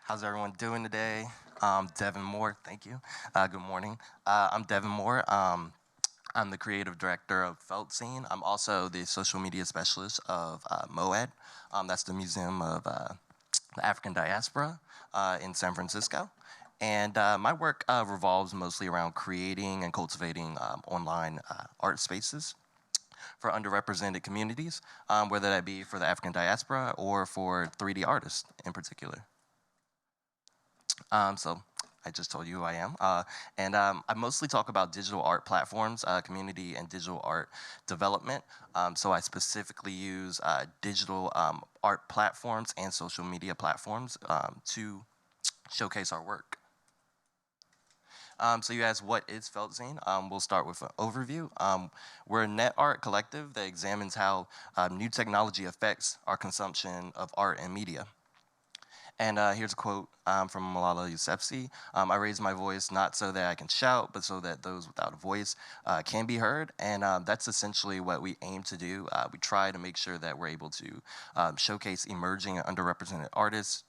How's everyone doing today? Devon Moore, thank you. Good morning. I'm Devon Moore. I'm the creative director of FELT Zine. I'm also the social media specialist of MOAD. That's the Museum of the African Diaspora in San Francisco. And my work revolves mostly around creating and cultivating online art spaces for underrepresented communities, whether that be for the African diaspora or for 3D artists in particular. So I just told you who I am. I mostly talk about digital art platforms, community and digital art development. So I specifically use digital art platforms and social media platforms to showcase our work. So you asked, what is FELT Zine? We'll start with an overview. We're a net art collective that examines how new technology affects our consumption of art and media. And here's a quote from Malala Yousafzai. I raise my voice not so that I can shout, but so that those without a voice can be heard. And that's essentially what we aim to do. We try to make sure that we're able to showcase emerging and underrepresented artists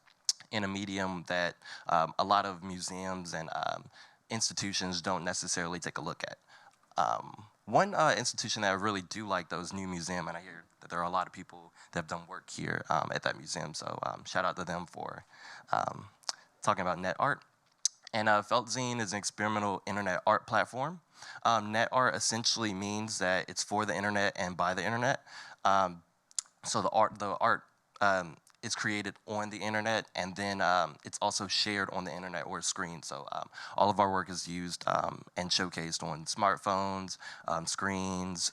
in a medium that a lot of museums and institutions don't necessarily take a look at. One institution that I really do like, though, is New Museum, and I hear that there are a lot of people that have done work here at that museum, so shout out to them for talking about net art. And FELT Zine is an experimental internet art platform. Net art essentially means that it's for the internet and by the internet. So the art is created on the internet, and then it's also shared on the internet or screen. So all of our work is used and showcased on smartphones, screens,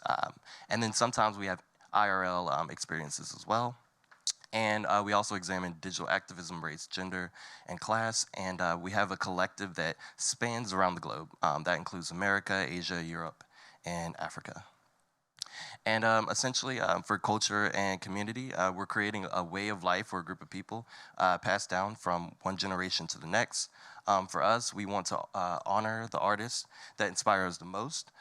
and then sometimes we have IRL experiences as well. And we also examine digital activism, race, gender, and class. And we have a collective that spans around the globe. That includes America, Asia, Europe, and Africa. And essentially, for culture and community, we're creating a way of life for a group of people passed down from one generation to the next. For us, we want to honor the artists that inspire us the most.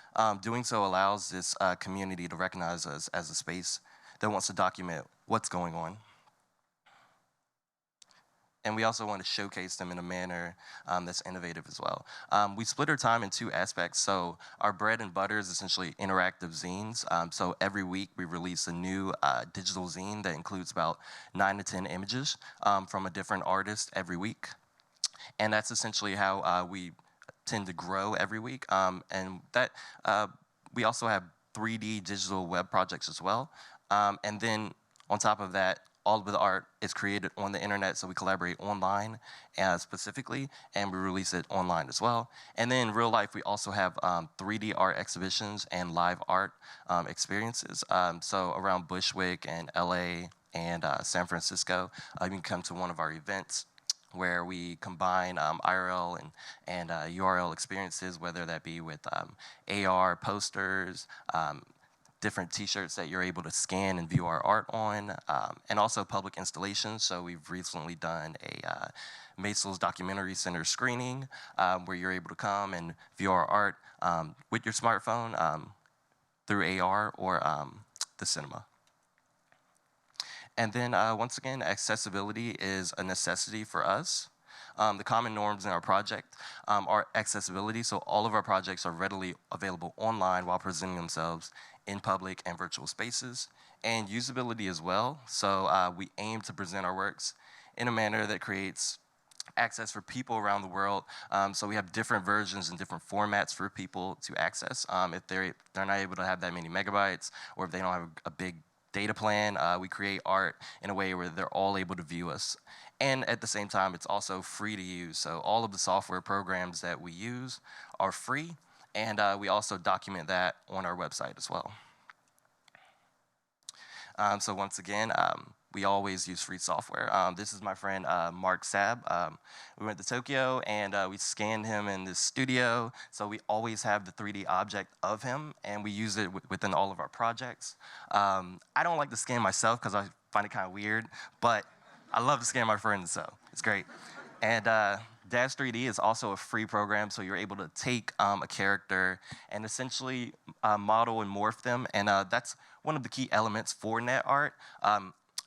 Doing so allows this community to recognize us as a space that wants to document what's going on. And we also want to showcase them in a manner that's innovative as well. We split our time in two aspects. So our bread and butter is essentially interactive zines. So every week we release a new digital zine that includes about 9 to 10 images from a different artist every week. And that's essentially how we tend to grow every week. And that we also have 3D digital web projects as well. And then on top of that, all of the art is created on the internet, so we collaborate online specifically, and we release it online as well. And then in real life, we also have 3D art exhibitions and live art experiences. So around Bushwick and LA and San Francisco, you can come to one of our events where we combine IRL and URL experiences, whether that be with AR posters, different t-shirts that you're able to scan and view our art on, and also public installations. So we've recently done a Masel's Documentary Center screening where you're able to come and view our art with your smartphone through AR or the cinema. And then once again, accessibility is a necessity for us. The common norms in our project are accessibility, so all of our projects are readily available online while presenting themselves in public and virtual spaces, and usability as well. So we aim to present our works in a manner that creates access for people around the world. So we have different versions and different formats for people to access. If they're not able to have that many megabytes, or if they don't have a big data plan, we create art in a way where they're all able to view us. And at the same time, it's also free to use. So all of the software programs that we use are free, and we also document that on our website as well. So once again, we always use free software. This is my friend Mark Sab. We went to Tokyo and we scanned him in this studio. So we always have the 3D object of him, and we use it within all of our projects. I don't like to scan myself because I find it kind of weird, but I love to scan my friends, so it's great. And Dash 3D is also a free program, so you're able to take a character and essentially model and morph them, and that's one of the key elements for net art.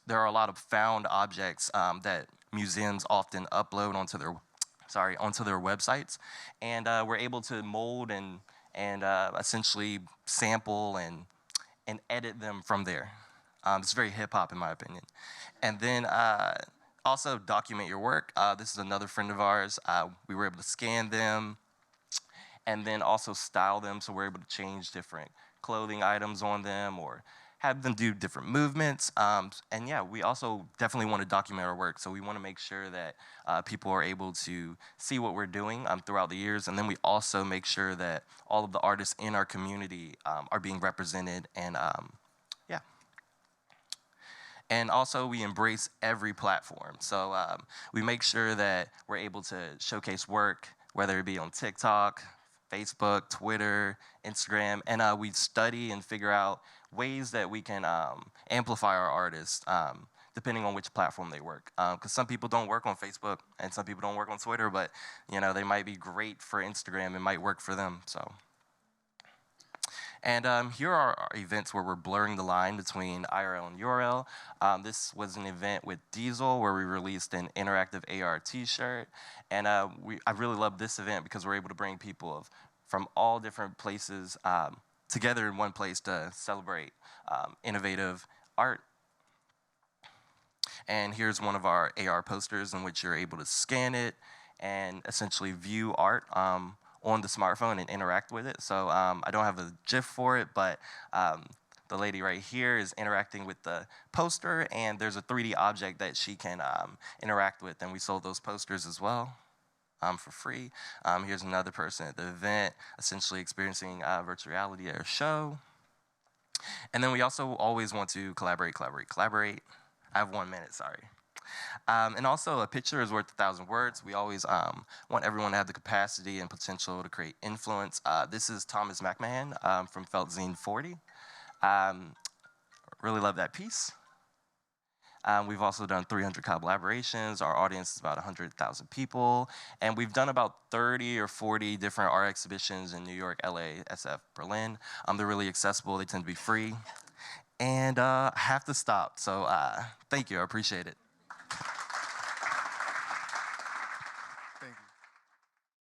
There are a lot of found objects that museums often upload onto their websites, and we're able to mold and essentially sample and edit them from there. It's very hip hop in my opinion. And then also document your work. This is another friend of ours. We were able to scan them and then also style them, so we're able to change different clothing items on them or have them do different movements. And yeah, we also definitely want to document our work, so we want to make sure that people are able to see what we're doing throughout the years, and then we also make sure that all of the artists in our community are being represented, and yeah. And also we embrace every platform. So we make sure that we're able to showcase work, whether it be on TikTok, Facebook, Twitter, Instagram, and we study and figure out ways that we can amplify our artists depending on which platform they work. Because some people don't work on Facebook and some people don't work on Twitter, but they might be great for Instagram. It might work for them. So. And here are our events where we're blurring the line between IRL and URL. This was an event with Diesel where we released an interactive AR t-shirt. And I really love this event because we're able to bring people from all different places together in one place to celebrate innovative art. And here's one of our AR posters in which you're able to scan it and essentially view art on the smartphone and interact with it. So I don't have a GIF for it, but the lady right here is interacting with the poster, and there's a 3D object that she can interact with, and we sold those posters as well for free. Here's another person at the event, essentially experiencing virtual reality at a show. And then we also always want to collaborate. I have 1 minute, sorry. And also, a picture is worth 1,000 words. We always want everyone to have the capacity and potential to create influence. This is Thomas McMahon from FELT Zine 40. Really love that piece. We've also done 300 collaborations. Our audience is about 100,000 people. And we've done about 30 or 40 different art exhibitions in New York, LA, SF, Berlin. They're really accessible. They tend to be free. And I have to stop. So thank you. I appreciate it.